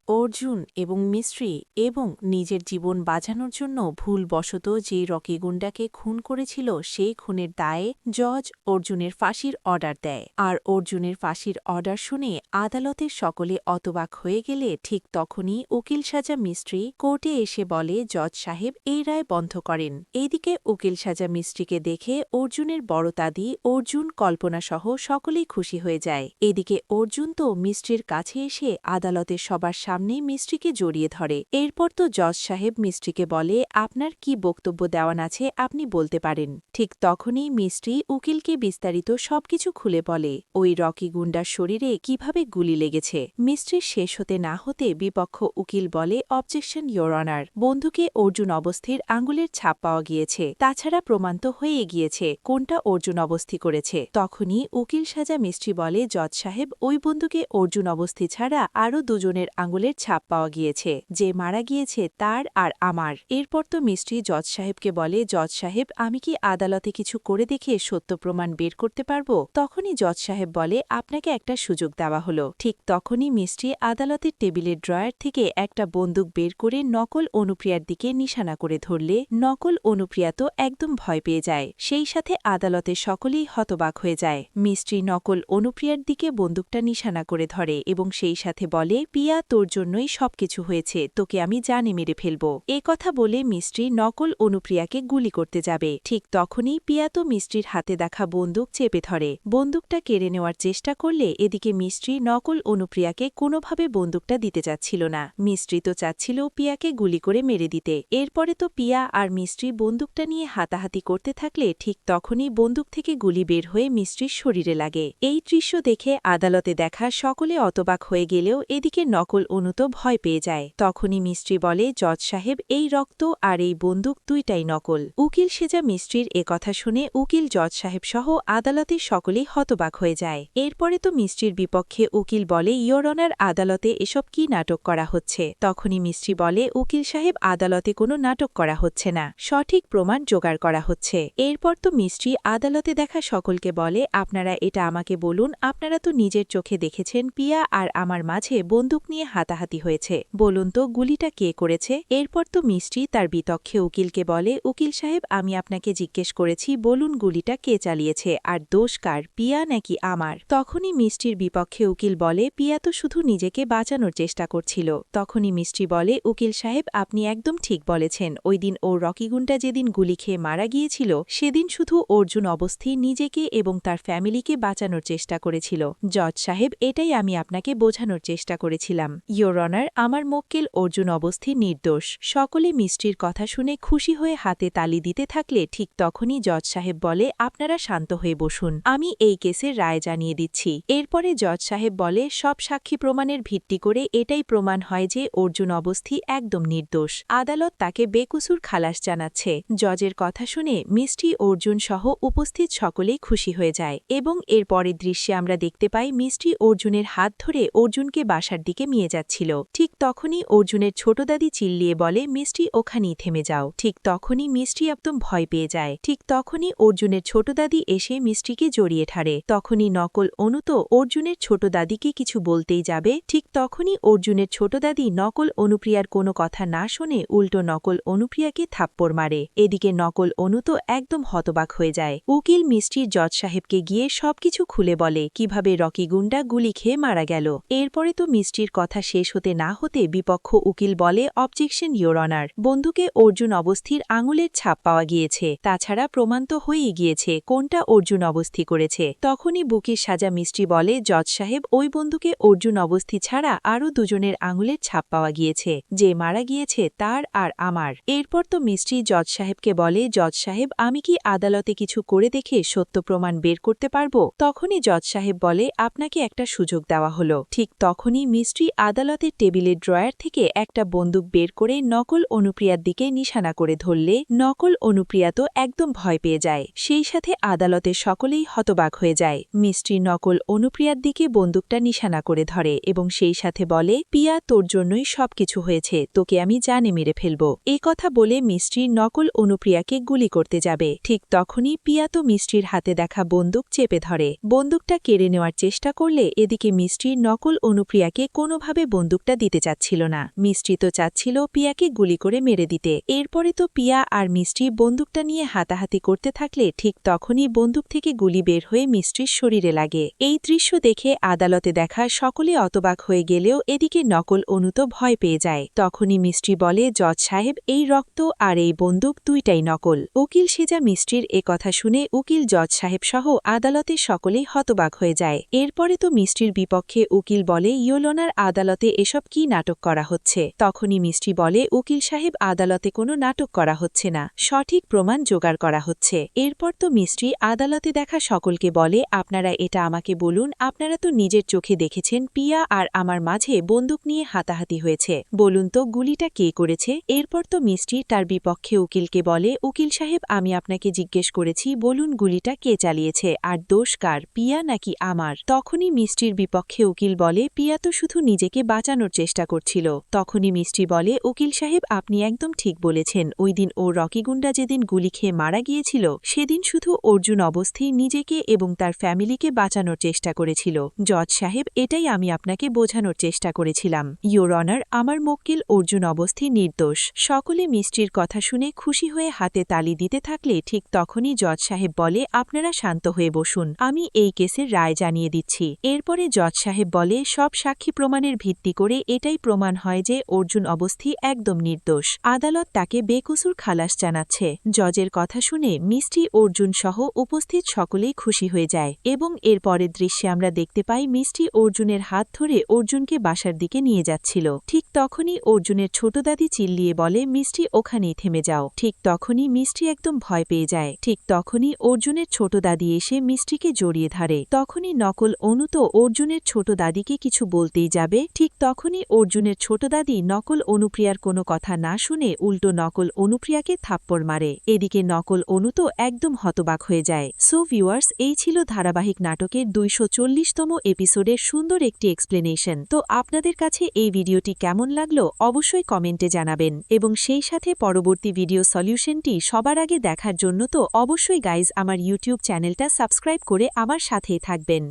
অর্জুন এবং মিস্ত্রি এবং নিজের জীবন বাঁচানোর জন্য ভুলবশত যে রকি গুন্ডাকে খুন করেছিল সেই খুনের দায়ে জজ অর্জুনের ফাঁসির অর্ডার দেয়। আর অর্জুনের ফাঁসির অর্ডার শুনে আদালতের সকলে অতবাক হয়ে গেলে ঠিক তখনই উকিল সাজা মিস্ত্রি কোর্টে এসে বলে জজ সাহেব এই রায় বন্ধ করেন। এইদিকে উকিল সাজা মিস্ত্রিকে দেখে অর্জুনের বড় দাদি অর্জুন কল্পনাসহ সকলেই খুশি হয়ে যায়। এদিকে অর্জুন তো মিস্ত্রির কাছে এসে আদালতের সবার সামনে মিস্ত্রিকে জড়িয়ে ধরে। এরপর তো জজ সাহেব মিস্ত্রিকে বলে আপনার কি বক্তব্য দেওয়ান আছে আপনি বলতে পারেন। ঠিক তখনই মিস্ত্রি উকিলকে বিস্তারিত সবকিছু খুলে বলে ওই রকি গুন্ডার শরীরে কিভাবে গুলি লেগেছে। মিস্ত্রির শেষ হতে না হতে বিপক্ষ উকিল বলে অবজেকশন ইয়োর অনার, বন্ধুকে অর্জুন অবস্থির আঙুলের ছাপ পাওয়া গিয়েছে, তাছাড়া প্রমাণ তো হয়ে গিয়েছে কোনটা অর্জুন অবস্থি করেছে। তখনই উকিল সাজা মিস্ত্রি বলে জজ সাহেব ওই বন্ধুকে অর্জুন অবস্থি ছাড়া আরও দুজনের আঙুলের ছাপ পাওয়া গিয়েছে, যে মারা গিয়েছে তার আর আমার। এরপর তো মিস্ত্রি জজ সাহেবকে বলে জজ সাহেব আমি কি আদালতে কিছু করে দেখে সত্য প্রমাণ বের করতে পারবো। তখনই জজ সাহেব বলে আপনাকে একটা সুযোগ দেওয়া হলো। ঠিক তখনই মিস্ত্রি আদালতের টেবিলের ড্রয়ার থেকে একটা বন্দুক বের করে নকল অনুপ্রিয়ার দিকে নিশানা করে ধরলে নকল অনুপ্রিয়া তো একদম ভয় পেয়ে যায়। সেই সাথে আদালতের সকলেই হতবাক হয়ে যায়। মিস্ত্রি নকল অনুপ্রিয়ার দিকে বন্দুকটা নিশানা করে ধরে এবং সেই সাথে বলে পিয়া তোর জন্যই সবকিছু হয়েছে, তোকে আমি জানে মেরে ফেলব। এ কথা বলে মিস্ত্রি নকল অনুপ্রিয়াকে গুলি করতে যাবে। ঠিক তখনই পিয়া তো মিস্ত্রির হাতে দেখা বন্দুক চেপে ধরে। বন্দুকটা কেড়ে নেওয়ার চেষ্টা করলে এদিকে মিস্ত্রি নকল অনুপ্রিয়াকে কোনোভাবে বন্দুকটা দিতে চাচ্ছিল না। মিস্ত্রি তো চাচ্ছিল পিয়াকে গুলি করে মেরে দিতে। এরপরে তো পিয়া আর মিস্ত্রি বন্দুকটা নিয়ে হাতাহাতি করতে থাকলে ঠিক তখনই বন্দুক থেকে গুলি বের হয়ে মিস্ত্রির শরীরে লাগে। এই দৃশ্য দেখে আদালতে দেখা সকলে অতবাক হয়ে গেলেও এদিকে নকল অনু তো ভয় পেয়ে যায়। তখনই মিস্ত্রি বলে জজ সাহেব এই রক্ত আর এই বন্দুক দুইটাই নকল। উকিল সেজা মিস্ত্রির কথা শুনে উকিল জজ সাহেব সহ আদালতের সকলেই হতবাক হয়ে যায়। এরপরে তো মিস্ত্রির বিপক্ষে উকিল বলে ইয়োর অনার আদালতে এসব কি নাটক করা হচ্ছে। তখনই মিস্ত্রি বলে উকিল সাহেব আদালতে কোনো নাটক করা হচ্ছে না, সঠিক প্রমাণ জোগাড় করা হচ্ছে। এরপর তো মিস্ত্রি আদালতে দেখা সকলকে বলে আপনারা এটা আমাকে বলুন, আপনারা তো নিজের চোখে দেখেছেন পিয়া আর আমার মাঝে বন্দুক নিয়ে হাতাহাতি হয়েছে, বলুন তো গুলিটা কে করেছে। এরপর তো মিস্ত্রি তার বিপক্ষে উকিলকে বলে উকিল সাহেব আমি আপনাকে জিজ্ঞেস করেছি বলুন গুলিটা কে চালিয়েছে আর দোষ কার, পিয়া নাকি আমার। তখনই মিস্ত্রির বিপক্ষে উকিল বলে পিয়া তো শুধু নিজেকে বাঁচানোর চেষ্টা করছিল। তখনই মিস্ত্রি বলে উকিল সাহেব আপনি একদম ঠিক বলেছেন, ওই দিন ও রকিগুন্ডা যেদিন গুলি খেয়ে মারা গিয়েছিল সেদিন শুধু অর্জুন অবস্থি নিজেকে এবং তার ফ্যামিলিকে বাঁচানোর চেষ্টা করেছিল। জজ সাহেব এটাই আমি আপনাকে বোঝানোর চেষ্টা করেছিলাম। ইয়োর অনার আমার মক্কেল অর্জুন অবস্থি নির্দোষ। সকলে মিস্ত্রির কথা শুনে খুশি হয়ে হাতে তালি দিতে থাকলে ঠিক তখনই জজ সাহেব বলে আপনারা শান্ত হয়ে বসুন, আমি এই কেসের রায় জানিয়ে দিচ্ছি। এরপরে জজ সাহেব বলে সব সাক্ষী প্রমাণের ভিত্তি করে এটাই প্রমাণ হয় যে অর্জুন অবস্থি একদম নির্দোষ। আদালত তাকে বেকসুর খালাস জানাচ্ছে। জজের কথা শুনে মিস্ত্রি অর্জুন সহ উপস্থিত সকলেই খুশি হয়ে যায় এবং এর পরের দৃশ্যে আমরা দেখতে পাই মিস্ত্রি অর্জুনের হাত ধরে অর্জুনকে বাসার দিকে নিয়ে যাচ্ছিল। ঠিক তখনই অর্জুনের ছোট দাদি চিল্লিয়ে বলে মিস্ত্রি ওখানেই থেমে যাও। ঠিক তখনই মিস্ত্রি একদম ভয় পেয়ে যায়। ঠিক তখনই অর্জুনের ছোট দাদি এসে মিস্ত্রিকে জড়িয়ে ঠাড়ে। তখনই নকল অনু তো অর্জুনের ছোট দাদিকে কিছু বলতেই যাবে। ঠিক তখনই অর্জুনের ছোট দাদি নকল অনুপ্রিয়ার কোনো কথা না শুনে উল্টো নকল অনুপ্রিয়াকে থাপ্পড় মারে। এদিকে নকল অনু তো একদম হতবাক হয়ে যায়। উকিল মিস্ত্রির জজ সাহেবকে গিয়ে সবকিছু খুলে বলে কিভাবে রকি গুন্ডা গুলি খেয়ে মারা গেল। এরপরে তো মিস্ত্রির কথা শেষ হতে না হতে বিপক্ষ উকিল বলে অবজেকশন ইয়োর অনার, বন্দুকে অর্জুন অবস্থির আঙুলের ছাপ পাওয়া গিয়েছে, তাছাড়া প্রমাণ তো হয়েই গিয়েছে কোনটা অর্জুন অবস্থি করেছে। তখনই বুকির সাজা মিস্ত্রি বলে জজ সাহেব ওই বন্দুকে অর্জুন অবস্থি ছাড়া আরও দুজনের আঙুলের ছাপ পাওয়া গিয়েছে, যে মারা গিয়েছে তার আর আমার। এরপর তো মিস্ত্রি জজ সাহেবকে বলে জজ সাহেব আমি কি আদালতে কিছু করে দেখে সত্য প্রমাণ বের করতে পারবো। তখনই জজ সাহেব বলে আপনাকে একটা সুযোগ দেওয়া হলো। ঠিক তখনই মিস্ত্রি আদালতের টেবিলের ড্রয়ার থেকে একটা বন্দুক বের করে নকল অনুপ্রিয়ার দিকে নিশানা করে ধরলে নকল অনুপ্রিয়া তো একদম ভয় পেয়ে যায়। সেই সাথে আদালতের সকলেই হতবাক হয়ে যায়। মিস্ত্রি নকল অনুপ্রিয়ার দিকে বন্দুকটা নিশানা করে ধরে এবং সেই সাথে বলে পিয়া তোর জন্যই সবকিছু হয়েছে, তোকে আমি জানে মেরে ফেলব। এই কথা বলে মিস্ত্রি নকল অনুপ্রিয়াকে গুলি করতে যাবে। ঠিক তখনই পিয়া তো মিস্ত্রির হাতে দেখা বন্দুক চেপে ধরে। বন্দুকটা কেড়ে নেওয়ার চেষ্টা করলে এদিকে মিস্ত্রি নকল অনুপ্রিয়াকে কোনোভাবে বন্দুকটা দিতে চাচ্ছিল না। মিষ্টি তো চাচ্ছিল পিয়াকে গুলি করে মেরে দিতে। এরপরে তো পিয়া আর মিষ্টি বন্দুকটা নিয়ে হাতাহাতি করতে থাকলে ঠিক তখনই বন্দুক থেকে গুলি বের হয়ে মিষ্টির শরীরে লাগে। এই দৃশ্য দেখে আদালতে দেখা সকলে অতবাক হয়ে গেলেও এদিকে নকল অনু তো ভয় পেয়ে যায়। তখনই মিষ্টি বলে, জজ সাহেব, এই রক্ত আর এই বন্দুক দুইটাই নকল। উকিল সেজা মিষ্টির কথা শুনে উকিল, জজ সাহেব সহ আদালতে সকলেই হতবাক হয়ে যায়। এরপরে তো মিষ্টির বিপক্ষে উকিল বলে, ইয়োলোনার আদালতে এসব কি নাটক করা হচ্ছে? তখনই মিষ্টি বলে, উকিল সাহেব, আদালতে কোনো নাটক করা হচ্ছে না, সঠিক প্রমাণ জোগাড় করা হচ্ছে। এরপর তো মিষ্টি আদালতে দেখা সকলকে বলে, আপনারা এটা আমাকে বলুন, আপনারা তো নিজের চোখে দেখেছেন পিয়া আর আমার মাঝে বন্দুক নিয়ে হাতাহাতি হয়েছে, বলুন তো গুলিটা কে করেছে? এরপর তো মিষ্টি তার বিপক্ষে উকিলকে বলে, উকিল সাহেব, আমি আপনাকে জিজ্ঞেস করেছি, বলুন গুলিটা কে চালিয়েছে আর দোষ কার, পিয়া নাকি আমার? তখনই মিষ্টির বিপক্ষে উকিল বলে, পিয়া তো শুধু নিজেকে বাঁচানোর চেষ্টা করছিল। তখনই মিষ্টি বলে, উকিল সাহেব, আপনি একদম ঠিক বলেছেন, ওই দিন ও রকিগুন্ডা যেদিন গুলি খেয়ে মারা গিয়েছিল সেদিন শুধু অর্জুন অবস্থায় নিজেকে এবং তার ফ্যামিলিকে বাঁচানোর চেষ্টা করেছিল। জজ সাহেব, এটাই আমি আপনাকে বোঝানোর চেষ্টা করেছিলাম। ইয়োর অনার, আমার মক্কেল অর্জুন অবস্থায় নির্দোষ। সকলে মিষ্টির কথা শুনে খুশি হয়ে হাতে তালি দিতে থাকলে ঠিক তখনই জজ সাহেব বলে, আপনারা শান্ত হয়ে বসুন, আমি এই কেসের রায় জানিয়ে দিচ্ছি। এরপরে জজ সাহেব বলে, সব সাক্ষী প্রমাণের ভিত্তি করে এটাই প্রমাণ হয় যে অর্জুন অবস্থি একদম নির্দোষ। আদালত তাকে বেকসুর খালাস জানাচ্ছে। জজের কথা শুনে মিষ্টি, অর্জুন সহ উপস্থিত সকলেই খুশি হয়ে যায় এবং এর পরের দৃশ্যে আমরা দেখতে পাই মিষ্টি অর্জুনের হাত ধরে অর্জুনকে বাসার দিকে নিয়ে যাচ্ছিল। ঠিক তখনই অর্জুনের ছোট দাদি চিল্লিয়ে বলে, মিষ্টি, ওখানেই থেমে যাও। ঠিক তখনই মিষ্টি একদম ভয় পেয়ে যায়। ঠিক তখনই অর্জুনের ছোট দাদি এসে মিষ্টিকে জড়িয়ে ধরে। তখনই নকল অনু তো অর্জুনের ছোট দাদিকে কিছু বলতেই যাবে, ঠিক তখনই অর্জুনের ছোট দাদি নকল অনুপ্রিয়ার কোনো কথা না শুনে উল্টো নকল অনুপ্রিয়াকে থাপ্পড় মারে। এদিকে নকল অনু তো একদম হতবাক হয়ে যায়। সো ভিউয়ার্স, এই ছিল ধারাবাহিক নাটকের 240তম এপিসোডের সুন্দর একটি এক্সপ্লেনেশন। তো আপনাদের কাছে এই ভিডিওটি কেমন লাগলো অবশ্যই কমেন্টে জানাবেন এবং সেই সাথে পরবর্তী ভিডিও সলিউশনটি সবার আগে দেখার জন্য তো অবশ্যই গাইজ আমার ইউটিউব চ্যানেলটা সাবস্ক্রাইব করে আমার সাথেই থাকবেন।